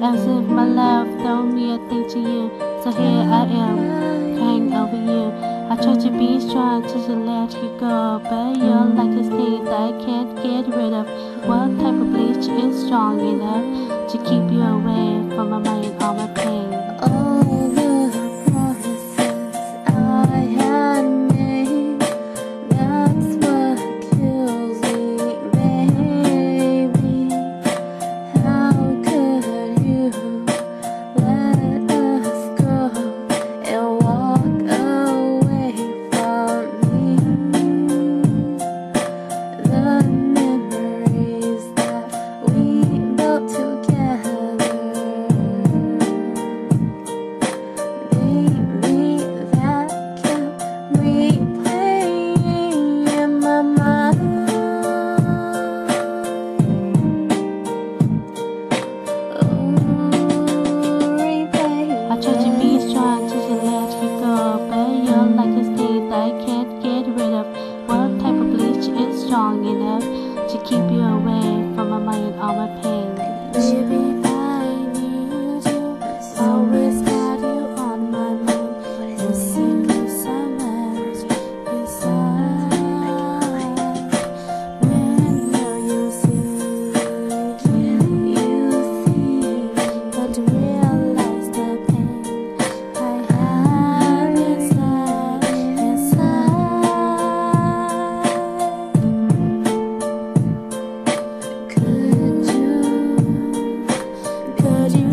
As if my love don't mean a thing to you. So here I am, crying over you. I try to be strong just to let you go, but you're like a snake that I can't get rid of. What type of bleach is strong enough to keep you away from my mind and all my pain? All the promises I had made, that's what kills me, baby. How could you let us go and walk away from me? The memories that we built together, baby, that kept replaying in my mind. I try to be strong just to let you go, but you're like a snake that I can't get rid of. What type of bleach is strong enough to keep you away from my mind and all my pain? Should be fine, you do. Always got you on my mind. You sing you somewhere inside. When you see, but to realize the pain I have inside. Could you